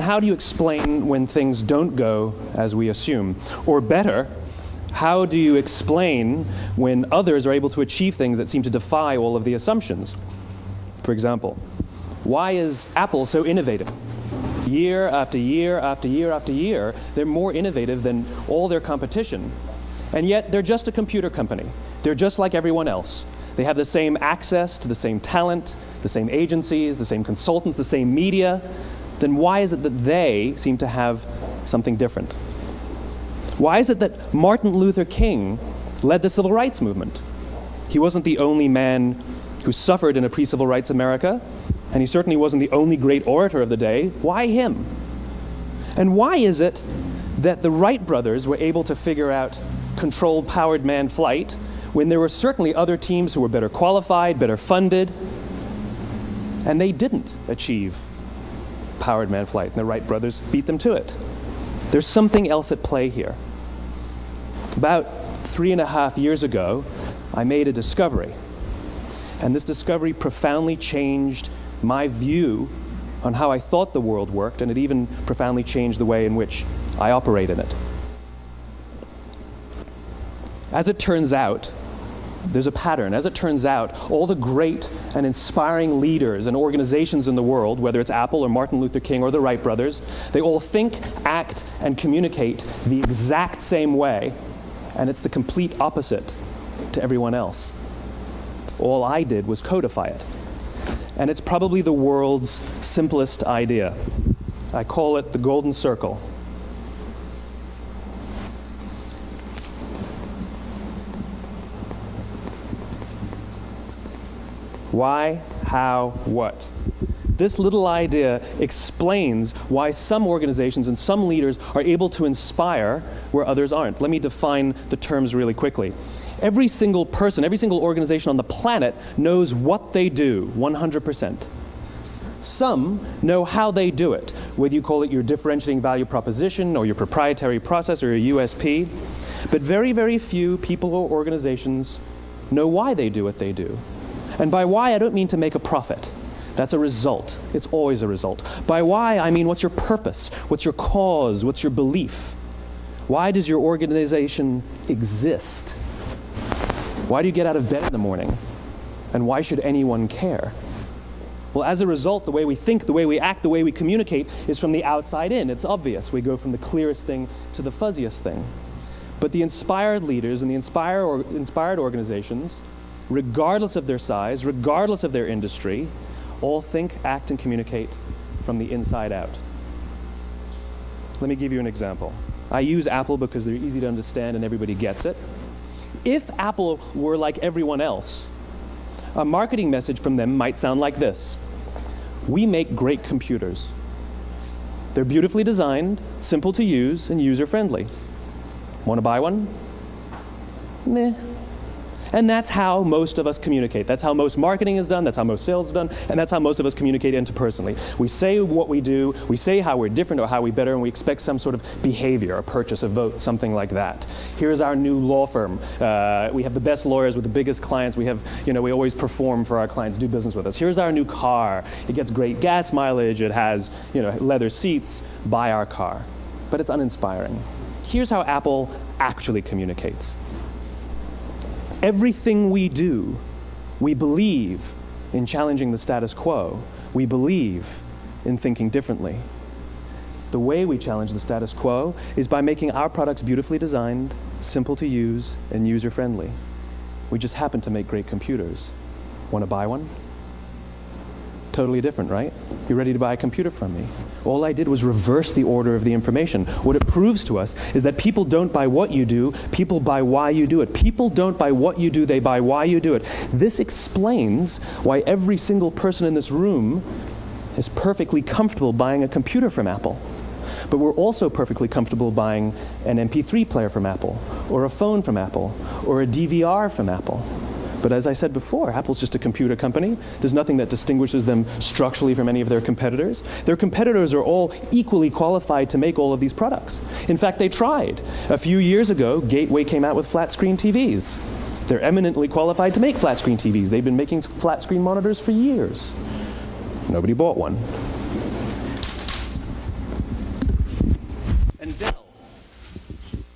how do you explain when things don't go as we assume? Or better, how do you explain when others are able to achieve things that seem to defy all of the assumptions? For example, why is Apple so innovative? Year after year after year after year, they're more innovative than all their competition. And yet, they're just a computer company. They're just like everyone else. They have the same access to the same talent, the same agencies, the same consultants, the same media. Then why is it that they seem to have something different? Why is it that Martin Luther King led the civil rights movement? He wasn't the only man who suffered in a pre-civil rights America, and he certainly wasn't the only great orator of the day. Why him? And why is it that the Wright brothers were able to figure out controlled powered manned flight when there were certainly other teams who were better qualified, better funded, and they didn't achieve powered manned flight, and the Wright brothers beat them to it? There's something else at play here. About 3.5 years ago, I made a discovery. And this discovery profoundly changed my view on how I thought the world worked, and it even profoundly changed the way in which I operate in it. As it turns out, there's a pattern. As it turns out, all the great and inspiring leaders and organizations in the world, whether it's Apple or Martin Luther King or the Wright brothers, they all think, act, and communicate the exact same way, and it's the complete opposite to everyone else. All I did was codify it. And it's probably the world's simplest idea. I call it the golden circle. Why, how, what? This little idea explains why some organizations and some leaders are able to inspire where others aren't. Let me define the terms really quickly. Every single person, every single organization on the planet knows what they do, 100%. Some know how they do it, whether you call it your differentiating value proposition or your proprietary process or your USP. But very, very few people or organizations know why they do what they do. And by why, I don't mean to make a profit. That's a result. It's always a result. By why, I mean what's your purpose? What's your cause? What's your belief? Why does your organization exist? Why do you get out of bed in the morning? And why should anyone care? Well, as a result, the way we think, the way we act, the way we communicate is from the outside in. It's obvious. We go from the clearest thing to the fuzziest thing. But the inspired leaders and the inspired organizations, regardless of their size, regardless of their industry, all think, act, and communicate from the inside out. Let me give you an example. I use Apple because they're easy to understand and everybody gets it. If Apple were like everyone else, a marketing message from them might sound like this. We make great computers. They're beautifully designed, simple to use, and user-friendly. Want to buy one? Meh. And that's how most of us communicate. That's how most marketing is done, that's how most sales is done, and that's how most of us communicate interpersonally. We say what we do, we say how we're different or how we're better, and we expect some sort of behavior, a purchase, a vote, something like that. Here's our new law firm. We have the best lawyers with the biggest clients. We have, we always perform for our clients, do business with us. Here's our new car. It gets great gas mileage. It has, leather seats. Buy our car. But it's uninspiring. Here's how Apple actually communicates. Everything we do, we believe in challenging the status quo. We believe in thinking differently. The way we challenge the status quo is by making our products beautifully designed, simple to use, and user-friendly. We just happen to make great computers. Want to buy one? Totally different, right? You ready to buy a computer from me? All I did was reverse the order of the information. What it proves to us is that people don't buy what you do, people buy why you do it. People don't buy what you do, they buy why you do it. This explains why every single person in this room is perfectly comfortable buying a computer from Apple. But we're also perfectly comfortable buying an MP3 player from Apple, or a phone from Apple, or a DVR from Apple. But as I said before, Apple's just a computer company. There's nothing that distinguishes them structurally from any of their competitors. Their competitors are all equally qualified to make all of these products. In fact, they tried. A few years ago, Gateway came out with flat-screen TVs. They're eminently qualified to make flat-screen TVs. They've been making flat-screen monitors for years. Nobody bought one.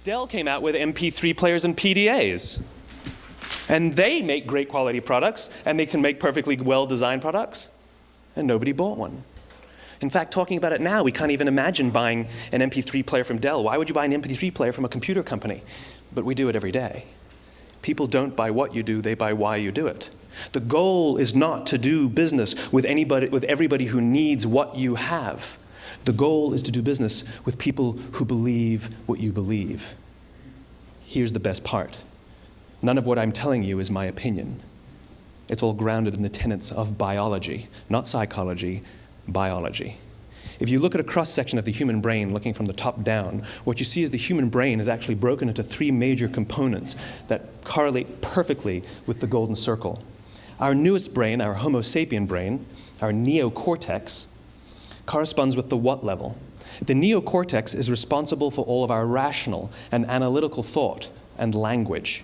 Dell came out with MP3 players and PDAs. And they make great quality products, and they can make perfectly well-designed products, and nobody bought one. In fact, talking about it now, we can't even imagine buying an MP3 player from Dell. Why would you buy an MP3 player from a computer company? But we do it every day. People don't buy what you do, they buy why you do it. The goal is not to do business with everybody who needs what you have. The goal is to do business with people who believe what you believe. Here's the best part. None of what I'm telling you is my opinion. It's all grounded in the tenets of biology, not psychology, biology. If you look at a cross-section of the human brain, looking from the top down, what you see is the human brain is actually broken into three major components that correlate perfectly with the golden circle. Our newest brain, our Homo sapien brain, our neocortex, corresponds with the what level. The neocortex is responsible for all of our rational and analytical thought and language.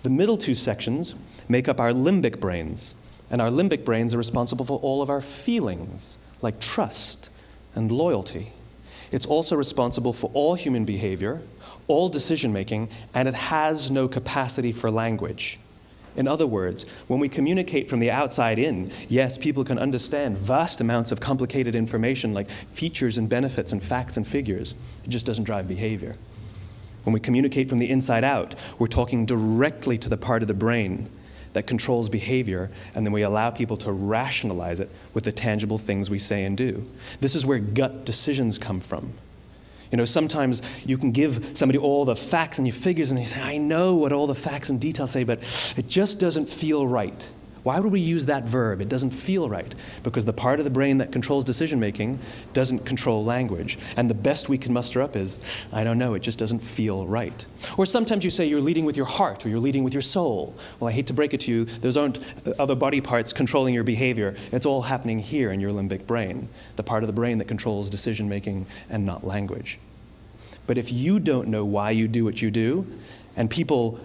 The middle two sections make up our limbic brains, and our limbic brains are responsible for all of our feelings, like trust and loyalty. It's also responsible for all human behavior, all decision-making, and it has no capacity for language. In other words, when we communicate from the outside in, yes, people can understand vast amounts of complicated information like features and benefits and facts and figures. It just doesn't drive behavior. When we communicate from the inside out, we're talking directly to the part of the brain that controls behavior, and then we allow people to rationalize it with the tangible things we say and do. This is where gut decisions come from. You know, sometimes you can give somebody all the facts and your figures, and they say, I know what all the facts and details say, but it just doesn't feel right. Why would we use that verb? It doesn't feel right. Because the part of the brain that controls decision-making doesn't control language. And the best we can muster up is, I don't know, it just doesn't feel right. Or sometimes you say you're leading with your heart or you're leading with your soul. Well, I hate to break it to you, those aren't other body parts controlling your behavior. It's all happening here in your limbic brain, the part of the brain that controls decision-making and not language. But if you don't know why you do what you do, and people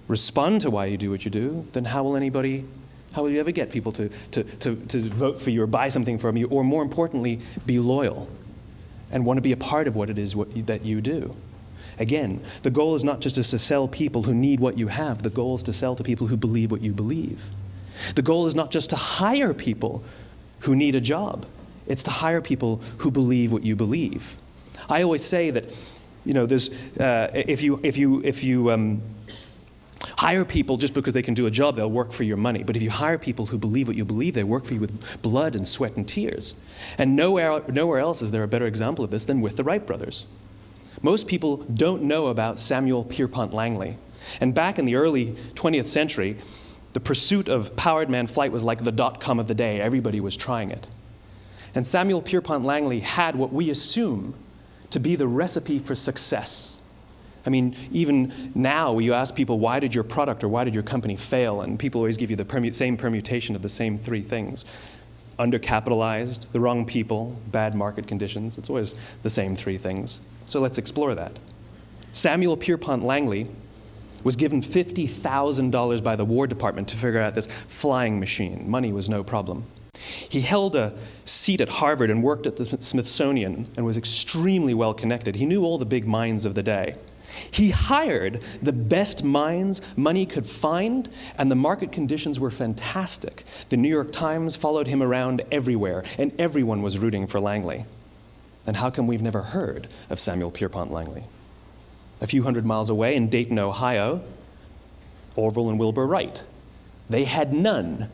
respond to why you do what you do, then how will you ever get people to vote for you or buy something from you, or more importantly, be loyal and want to be a part of what it is that you do? Again, the goal is not just to sell people who need what you have. The goal is to sell to people who believe what you believe. The goal is not just to hire people who need a job. It's to hire people who believe what you believe. I always say that, you know, there's if you hire people just because they can do a job, they'll work for your money. But if you hire people who believe what you believe, they work for you with blood and sweat and tears. And nowhere else is there a better example of this than with the Wright brothers. Most people don't know about Samuel Pierpont Langley. And back in the early 20th century, the pursuit of powered man flight was like the dot-com of the day. Everybody was trying it. And Samuel Pierpont Langley had what we assume to be the recipe for success. I mean, even now, when you ask people, why did your product or why did your company fail? And people always give you the same permutation of the same three things. Undercapitalized, the wrong people, bad market conditions. It's always the same three things. So let's explore that. Samuel Pierpont Langley was given $50,000 by the War Department to figure out this flying machine. Money was no problem. He held a seat at Harvard and worked at the Smithsonian and was extremely well connected. He knew all the big minds of the day. He hired the best minds money could find, and the market conditions were fantastic. The New York Times followed him around everywhere, and everyone was rooting for Langley. And how come we've never heard of Samuel Pierpont Langley? A few hundred miles away in Dayton, Ohio, Orville and Wilbur Wright. They had none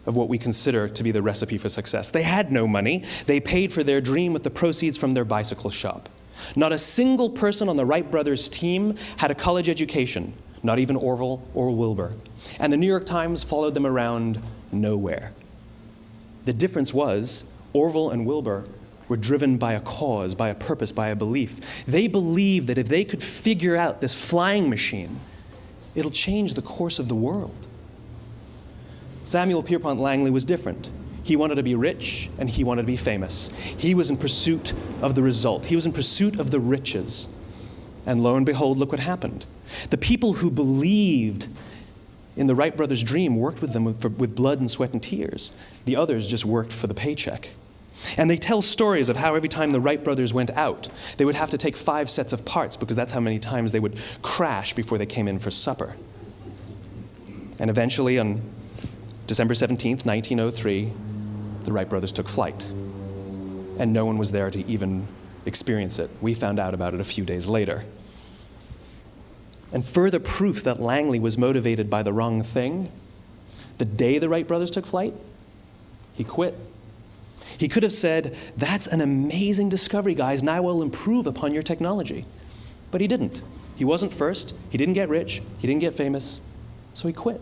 of what we consider to be the recipe for success. They had no money. They paid for their dream with the proceeds from their bicycle shop. Not a single person on the Wright brothers' team had a college education, not even Orville or Wilbur. And the New York Times followed them around nowhere. The difference was Orville and Wilbur were driven by a cause, by a purpose, by a belief. They believed that if they could figure out this flying machine, it'll change the course of the world. Samuel Pierpont Langley was different. He wanted to be rich, and he wanted to be famous. He was in pursuit of the result. He was in pursuit of the riches. And lo and behold, look what happened. The people who believed in the Wright brothers' dream worked with them with blood and sweat and tears. The others just worked for the paycheck. And they tell stories of how every time the Wright brothers went out, they would have to take 5 sets of parts because that's how many times they would crash before they came in for supper. And eventually, on December 17th, 1903, the Wright brothers took flight. And no one was there to even experience it. We found out about it a few days later. And further proof that Langley was motivated by the wrong thing, the day the Wright brothers took flight, he quit. He could have said, "That's an amazing discovery, guys. Now we'll improve upon your technology." But he didn't. He wasn't first. He didn't get rich. He didn't get famous. So he quit.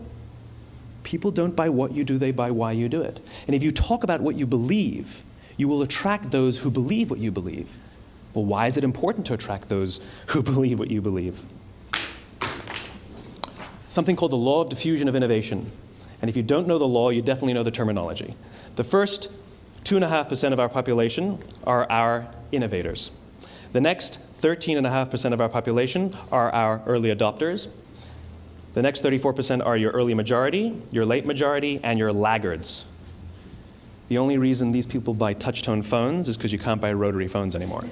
People don't buy what you do, they buy why you do it. And if you talk about what you believe, you will attract those who believe what you believe. Well, why is it important to attract those who believe what you believe? Something called the law of diffusion of innovation. And if you don't know the law, you definitely know the terminology. The first 2.5% of our population are our innovators. The next 13.5% of our population are our early adopters. The next 34% are your early majority, your late majority, and your laggards. The only reason these people buy touch-tone phones is because you can't buy rotary phones anymore.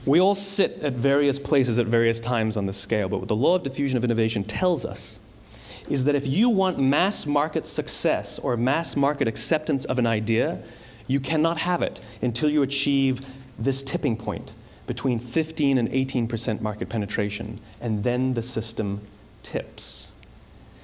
We all sit at various places at various times on the scale, but what the law of diffusion of innovation tells us is that if you want mass market success or mass market acceptance of an idea, you cannot have it until you achieve this tipping point between 15 and 18% market penetration, and then the system tips.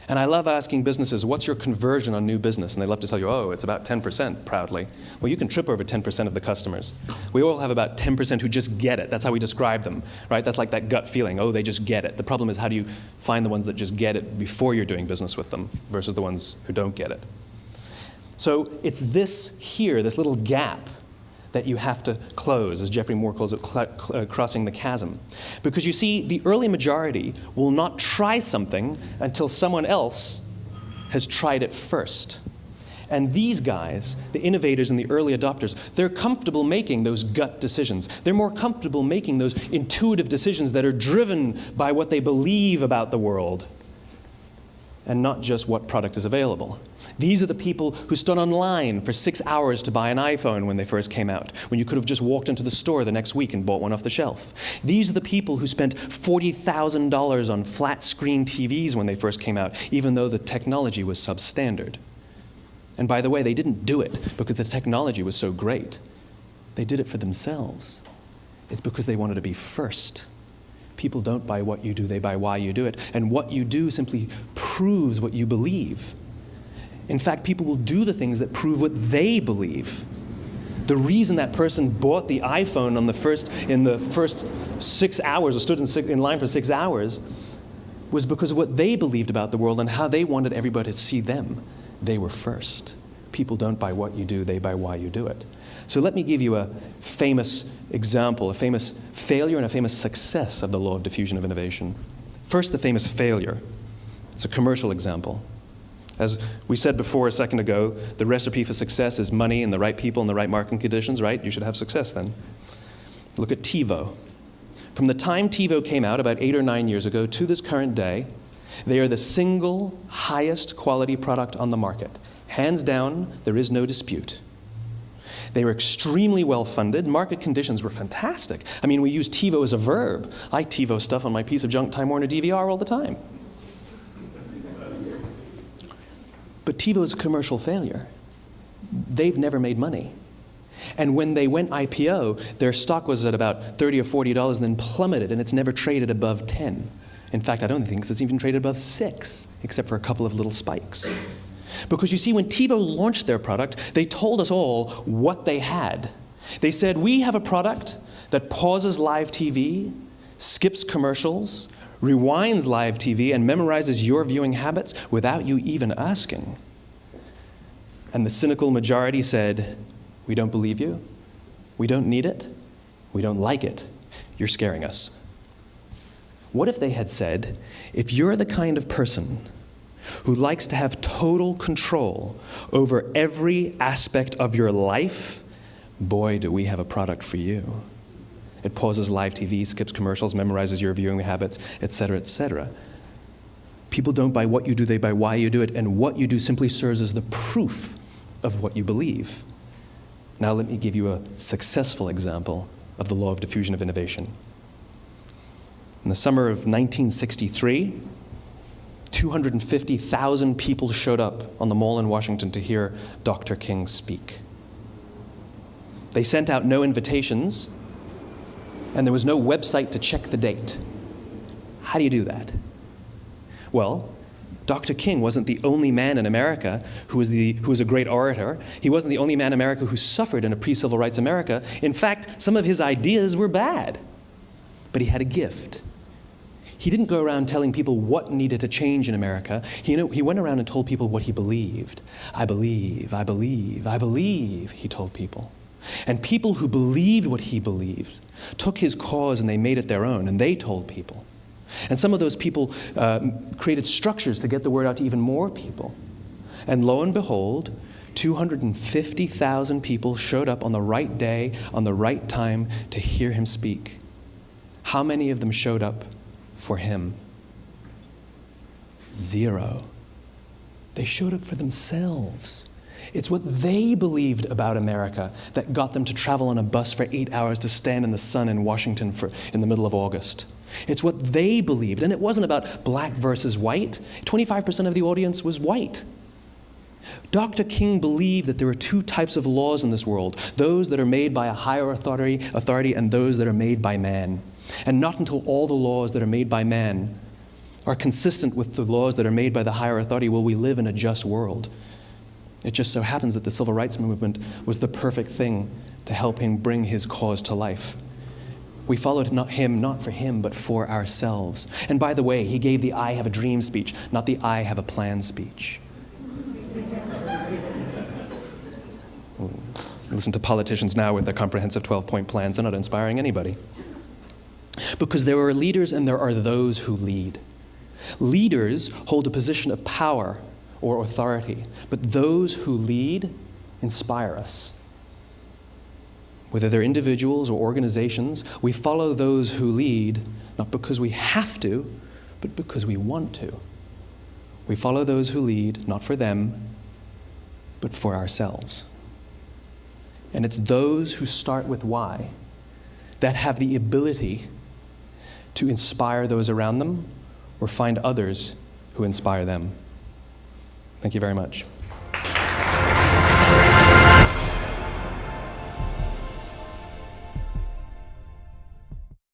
And I love asking businesses, what's your conversion on new business? And they love to tell you, oh, it's about 10% proudly. Well, you can trip over 10% of the customers. We all have about 10% who just get it. That's how we describe them, right? That's like that gut feeling, oh, they just get it. The problem is, how do you find the ones that just get it before you're doing business with them versus the ones who don't get it? So it's this here, this little gap, that you have to close, as Geoffrey Moore calls it, crossing the chasm. Because you see, the early majority will not try something until someone else has tried it first. And these guys, the innovators and the early adopters, they're comfortable making those gut decisions. They're more comfortable making those intuitive decisions that are driven by what they believe about the world, and not just what product is available. These are the people who stood online for 6 hours to buy an iPhone when they first came out, when you could have just walked into the store the next week and bought one off the shelf. These are the people who spent $40,000 on flat-screen TVs when they first came out, even though the technology was substandard. And by the way, they didn't do it because the technology was so great. They did it for themselves. It's because they wanted to be first. People don't buy what you do, they buy why you do it. And what you do simply proves what you believe. In fact, people will do the things that prove what they believe. The reason that person bought the iPhone in the first 6 hours, or stood in line for 6 hours, was because of what they believed about the world and how they wanted everybody to see them. They were first. People don't buy what you do, they buy why you do it. So let me give you a famous example, a famous failure and a famous success of the law of diffusion of innovation. First, the famous failure. It's a commercial example. As we said before a second ago, the recipe for success is money and the right people and the right marketing conditions, right? You should have success then. Look at TiVo. From the time TiVo came out about 8 or 9 years ago to this current day, they are the single highest quality product on the market. Hands down, there is no dispute. They were extremely well funded. Market conditions were fantastic. I mean, we use TiVo as a verb. I TiVo stuff on my piece of junk Time Warner DVR all the time. But TiVo is a commercial failure. They've never made money. And when they went IPO, their stock was at about $30 or $40 and then plummeted, and it's never traded above 10. In fact, I don't think it's even traded above 6, except for a couple of little spikes. Because you see, when TiVo launched their product, they told us all what they had. They said, we have a product that pauses live TV, skips commercials, rewinds live TV, and memorizes your viewing habits without you even asking. And the cynical majority said, we don't believe you, we don't need it, we don't like it, you're scaring us. What if they had said, if you're the kind of person who likes to have total control over every aspect of your life, boy, do we have a product for you. It pauses live TV, skips commercials, memorizes your viewing habits, etc., etc. People don't buy what you do, they buy why you do it, and what you do simply serves as the proof of what you believe. Now let me give you a successful example of the law of diffusion of innovation. In the summer of 1963, 250,000 people showed up on the Mall in Washington to hear Dr. King speak. They sent out no invitations, and there was no website to check the date. How do you do that? Well, Dr. King wasn't the only man in America who was a great orator. He wasn't the only man in America who suffered in a pre-civil rights America. In fact, some of his ideas were bad. But he had a gift. He didn't go around telling people what needed to change in America. He went around and told people what he believed. I believe, I believe, I believe, he told people. And people who believed what he believed took his cause and they made it their own, and they told people. And some of those people created structures to get the word out to even more people. And lo and behold, 250,000 people showed up on the right day, on the right time to hear him speak. How many of them showed up for him? 0. They showed up for themselves. It's what they believed about America that got them to travel on a bus for 8 hours to stand in the sun in Washington in the middle of August. It's what they believed, and it wasn't about black versus white. 25% of the audience was white. Dr. King believed that there are two types of laws in this world, those that are made by a higher authority and those that are made by man. And not until all the laws that are made by man are consistent with the laws that are made by the higher authority will we live in a just world. It just so happens that the civil rights movement was the perfect thing to help him bring his cause to life. We followed him not for him, but for ourselves. And by the way, he gave the I have a dream speech, not the I have a plan speech. Listen to politicians now with their comprehensive 12-point plans. They're not inspiring anybody. Because there are leaders and there are those who lead. Leaders hold a position of power or authority, but those who lead inspire us. Whether they're individuals or organizations, we follow those who lead not because we have to, but because we want to. We follow those who lead not for them, but for ourselves. And it's those who start with why that have the ability to inspire those around them or find others who inspire them. Thank you very much.